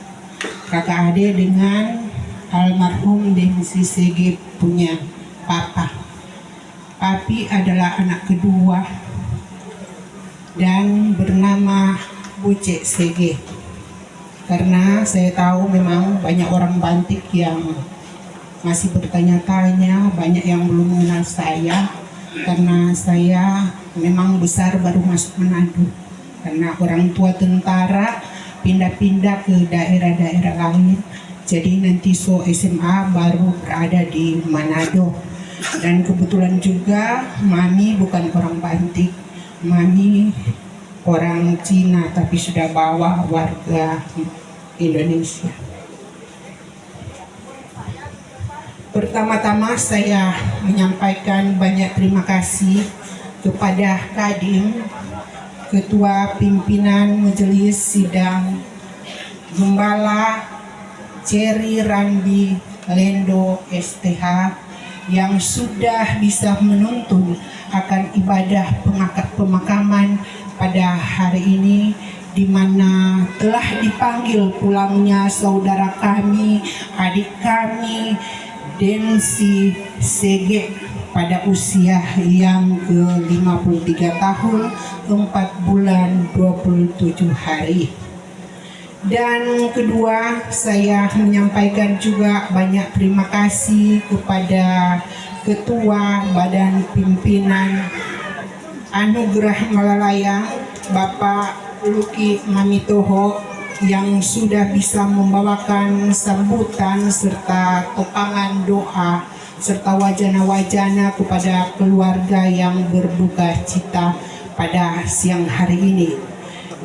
kakak adik dengan almarhum Demsi Sege punya papa. Papi adalah anak kedua dan bernama Buce Sege. Karena saya tahu memang banyak orang Bantik yang masih bertanya-tanya, banyak yang belum mengenal saya. Karena saya memang besar baru masuk Manado. Karena orang tua tentara pindah-pindah ke daerah-daerah lain. Jadi nanti SMA baru berada di Manado. Dan kebetulan juga Mami bukan orang Bantik, Mami orang Cina tapi sudah bawa warga Indonesia. Pertama-tama saya menyampaikan banyak terima kasih kepada Kadin, Ketua Pimpinan Majelis Sidang, Gembala Cherry Randi Lendo STH yang sudah bisa menuntun akan ibadah pemakaman pada hari ini, di mana telah dipanggil pulangnya saudara kami, adik kami, Demsi Sege pada usia yang ke-53 tahun 4 bulan 27 hari. Dan kedua, saya menyampaikan juga banyak terima kasih kepada Ketua Badan Pimpinan Anugerah Malalayang, Bapak Luki Mamitoho, yang sudah bisa membawakan sambutan serta topangan doa serta wajana-wajana kepada keluarga yang berduka cita pada siang hari ini.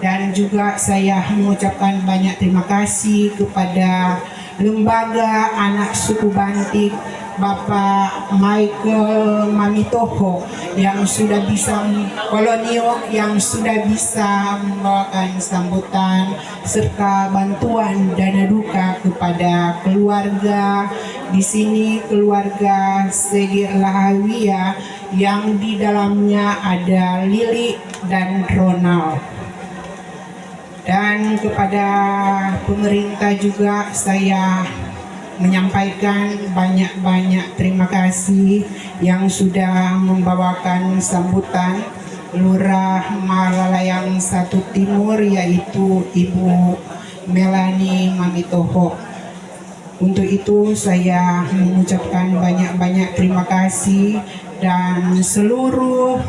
Dan juga saya mengucapkan banyak terima kasih kepada Lembaga Anak Suku Bantik Bapak Michael Mamitoho yang sudah bisa Kolonio yang sudah bisa membawakan sambutan serta bantuan dana duka kepada keluarga di sini, keluarga Segi Lahawia yang di dalamnya ada Lili dan Ronald. Dan kepada pemerintah juga saya menyampaikan banyak-banyak terima kasih yang sudah membawakan sambutan Lurah Malalayang 1 Timur, yaitu Ibu Melani Mamitoho. Untuk itu saya mengucapkan banyak-banyak terima kasih, dan seluruh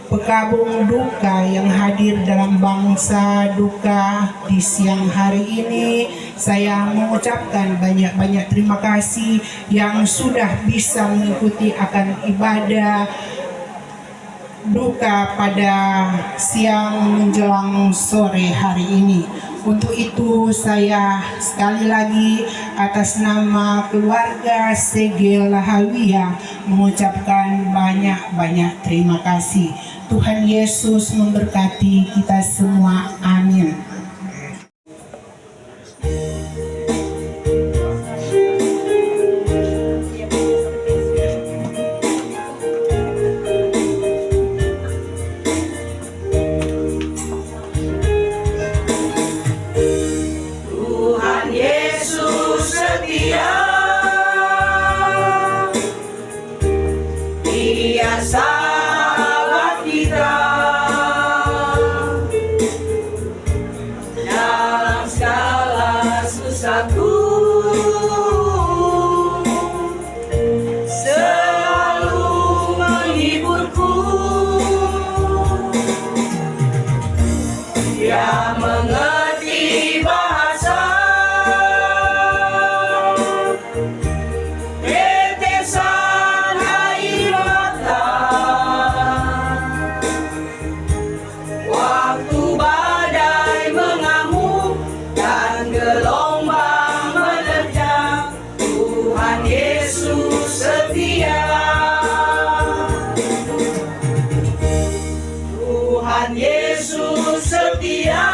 pekabung duka yang hadir dalam bangsa duka di siang hari ini, saya mengucapkan banyak-banyak terima kasih yang sudah bisa mengikuti akan ibadah duka pada siang menjelang sore hari ini. Untuk itu saya sekali lagi atas nama keluarga Segi Lahawia mengucapkan banyak-banyak terima kasih. Tuhan Yesus memberkati kita semua. Amin. Tuhan Yesus setia, Dia sahabat kita dalam segala susahku, selalu menghiburku. Dia mengerti bahasa tetesan air mata, waktu badai mengamuk dan gelombang menerjang. Tuhan Yesus setia, Tuhan Yesus setia,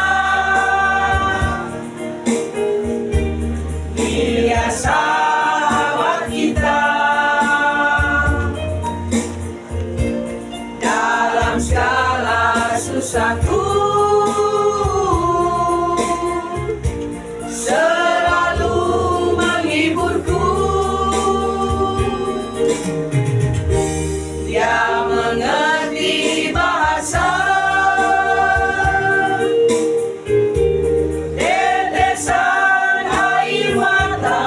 Dia sahabat kita dalam segala susahku, selalu menghiburku. Dia mengerti bahasa tetesan air mata,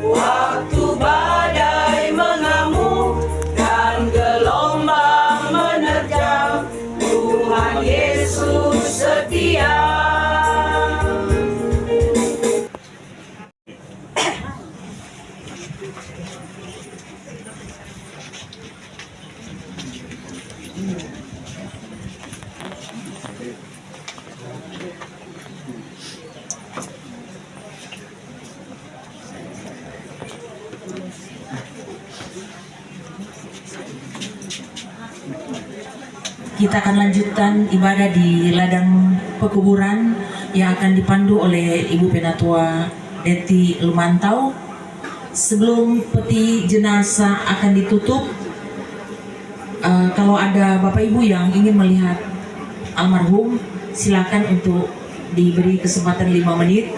waktu badai mengamuk dan gelombang menerjang. Tuhan Yesus setia. Kita akan lanjutkan ibadah di ladang pekuburan yang akan dipandu oleh Ibu Penatua Deti Lumantau. Sebelum peti jenazah akan ditutup, kalau ada Bapak Ibu yang ingin melihat almarhum, silakan untuk diberi kesempatan 5 menit.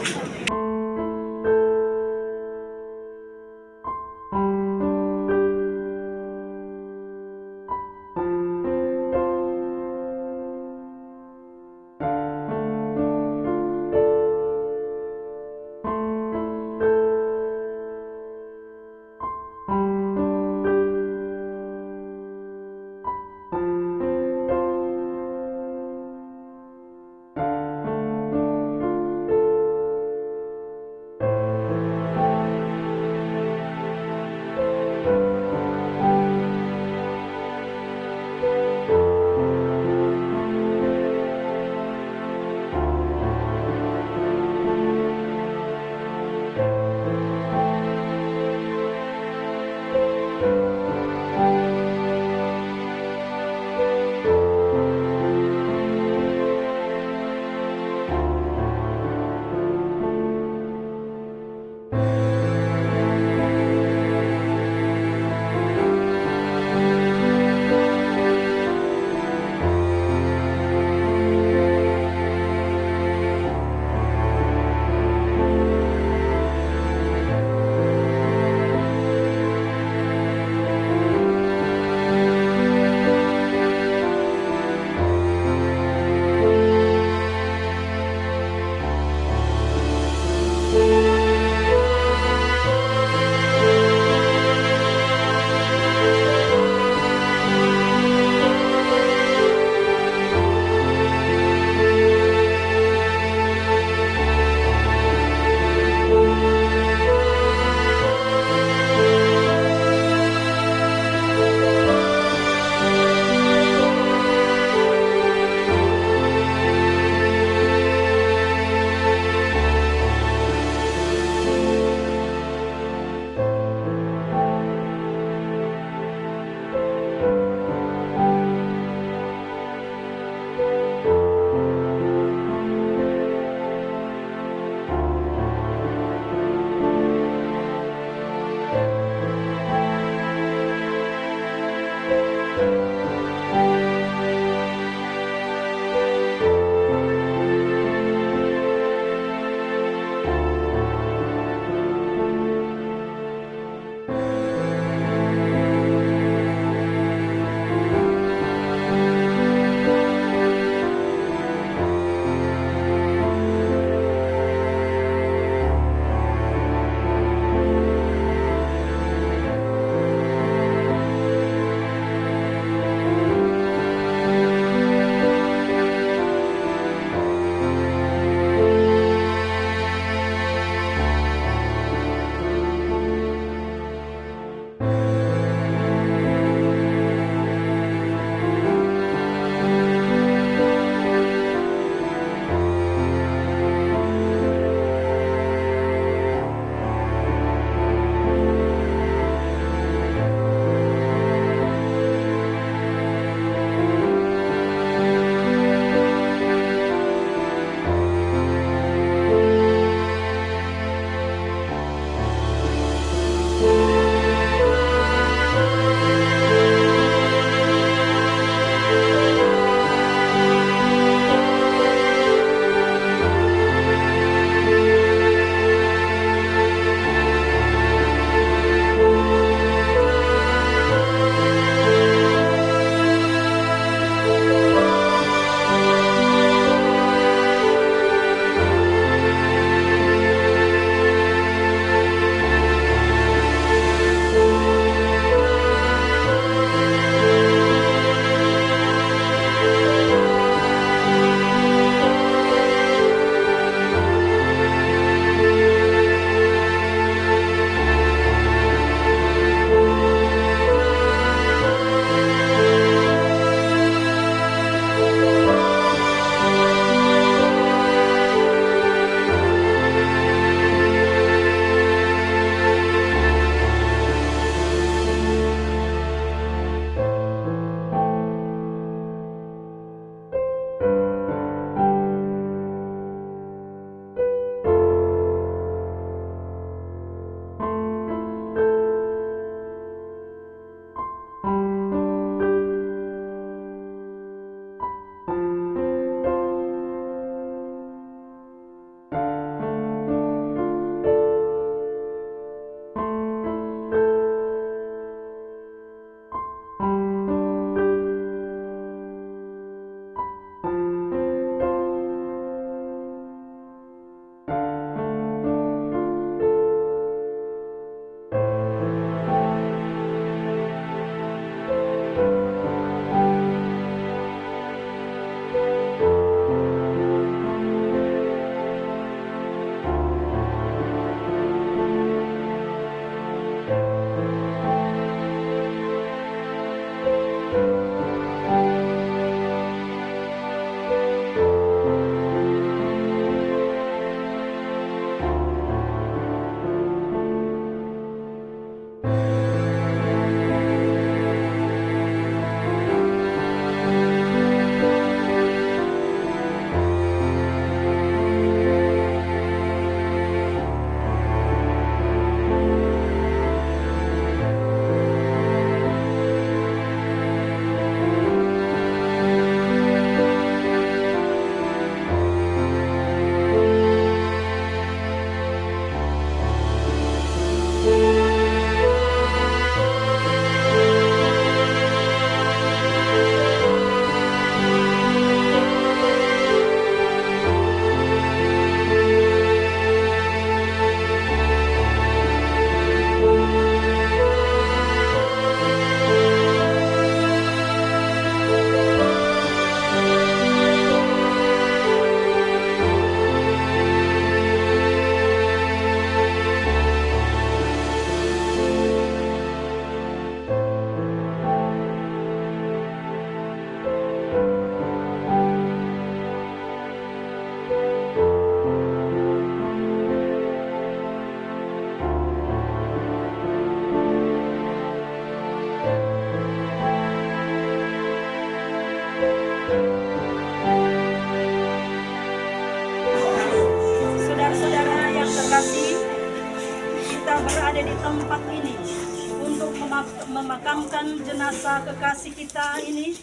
memakamkan jenazah kekasih kita ini,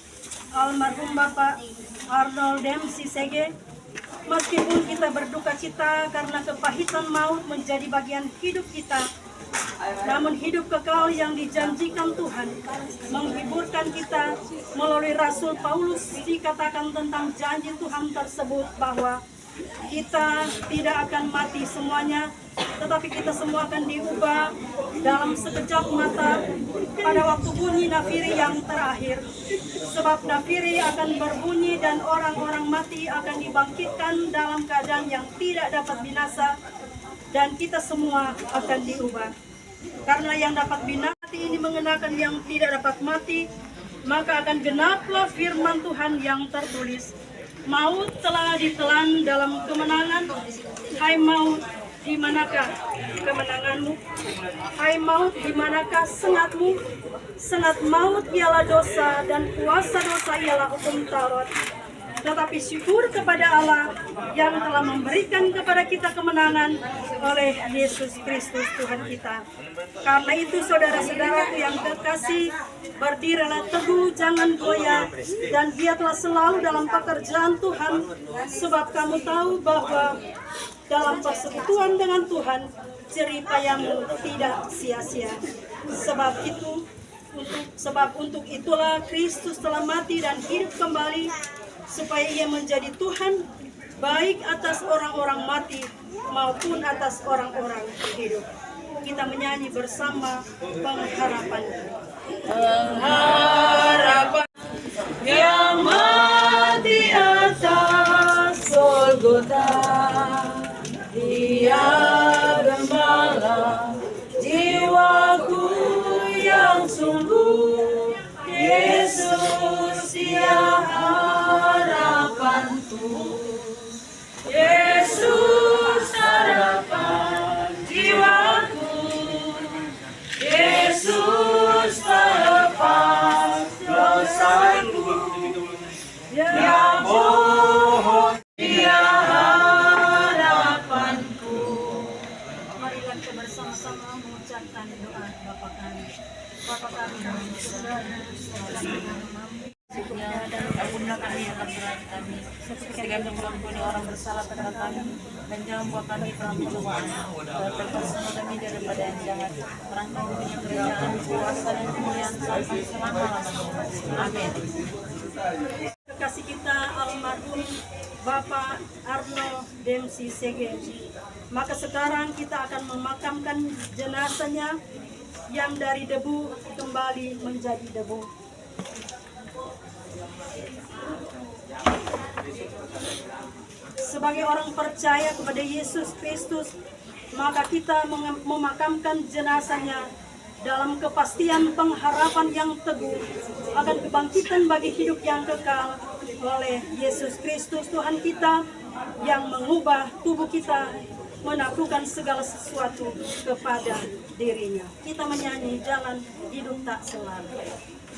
almarhum Bapak Arnold Dempsey Sege. Meskipun kita berduka cita karena kepahitan maut menjadi bagian hidup kita, namun hidup kekal yang dijanjikan Tuhan menghiburkan kita. Melalui Rasul Paulus dikatakan tentang janji Tuhan tersebut bahwa kita tidak akan mati semuanya, tetapi kita semua akan diubah dalam sekejap mata pada waktu bunyi nafiri yang terakhir. Sebab nafiri akan berbunyi dan orang-orang mati akan dibangkitkan dalam keadaan yang tidak dapat binasa, dan kita semua akan diubah. Karena yang dapat binasa ini mengenakan yang tidak dapat mati, maka akan genaplah firman Tuhan yang tertulis, maut telah ditelan dalam kemenangan. Hai maut, di manakah kemenanganmu? Hai maut, di manakah sengatmu? Sengat maut ialah dosa, dan kuasa dosa ialah hukum Taurat. Tetapi syukur kepada Allah yang telah memberikan kepada kita kemenangan oleh Yesus Kristus Tuhan kita. Karena itu saudara-saudaraku yang terkasih, berdirilah teguh, jangan goyah, dan giatlah selalu dalam pekerjaan Tuhan, sebab kamu tahu bahwa dalam persekutuan dengan Tuhan, jerih payahmu tidak sia-sia. Sebab untuk itulah Kristus telah mati dan hidup kembali, supaya ia menjadi Tuhan baik atas orang-orang mati maupun atas orang-orang hidup. Kita menyanyi bersama pengharapan. Pengharapan yang mati atas Golgota, Dia gembala jiwaku yang sungguh. Yesus Dia harapanku, Yesus harapan jiwaku, Yesus harapan dosaku. Dia bohong, Dia harapanku. Marilah kita bersama-sama mengucapkan doa Bapa kami. Bapa kami dalam surga, dan ampunilah kami yang telah bersalah kami, seperti kami mengampuni orang bersalah kepada kami, dan jangan buat kami dalam pencobaan, terpaksa kami daripada yang jahat. Terang kami punya kerajaan, kuasa dan kemuliaan sampai selama-lamanya. Amin. Kekasih kita almarhum Bapak Arnold Dempsey Sege. Maka sekarang kita akan memakamkan jenazahnya yang dari debu kembali menjadi debu. Sebagai orang percaya kepada Yesus Kristus, maka kita memakamkan jenazahnya dalam kepastian pengharapan yang teguh akan kebangkitan bagi hidup yang kekal oleh Yesus Kristus Tuhan kita, yang mengubah tubuh kita menaklukkan segala sesuatu kepada dirinya. Kita menyanyi jalan hidup tak selalu.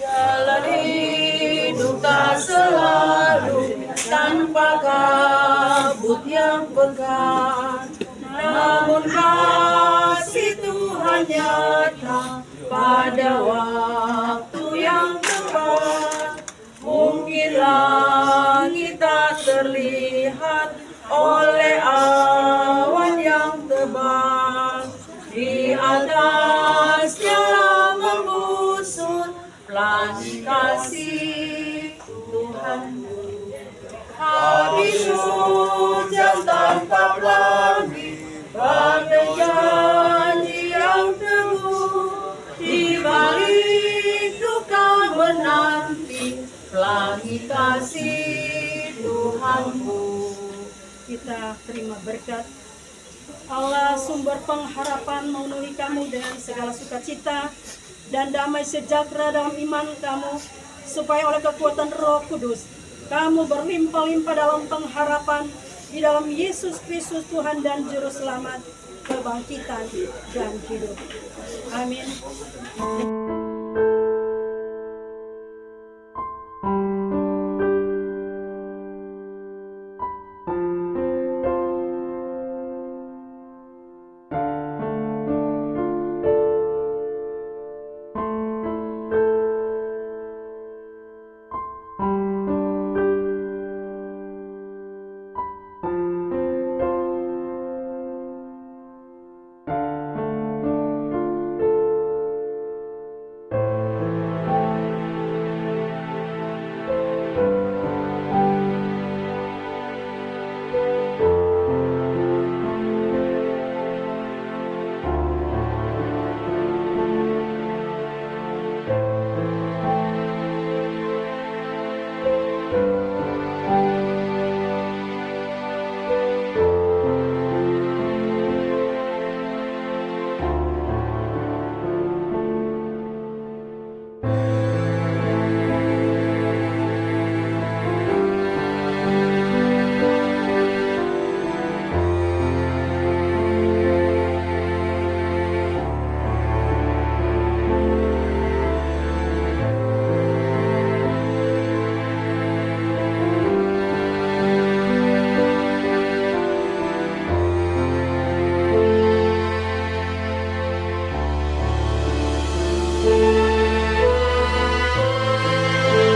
Jalan hidup tak selalu tanpa kabut yang pekat, namun kasih Tuhan nyata pada waktu yang tepat. Mungkin langit tak terlihat oleh awan yang tebal, di atasnya membusur pelangi kasih Tuhan. Habis hujan tanpa pelangi, bagai janji yang teguh, di balik duka menanti pelangi kasih Tuhanmu. Kita terima berkat. Allah sumber pengharapan memenuhi kamu dengan segala sukacita dan damai sejahtera dalam iman kamu, supaya oleh kekuatan Roh Kudus kamu berlimpah-limpah dalam pengharapan di dalam Yesus Kristus Tuhan dan Juru Selamat, kebangkitan dan hidup. Amin.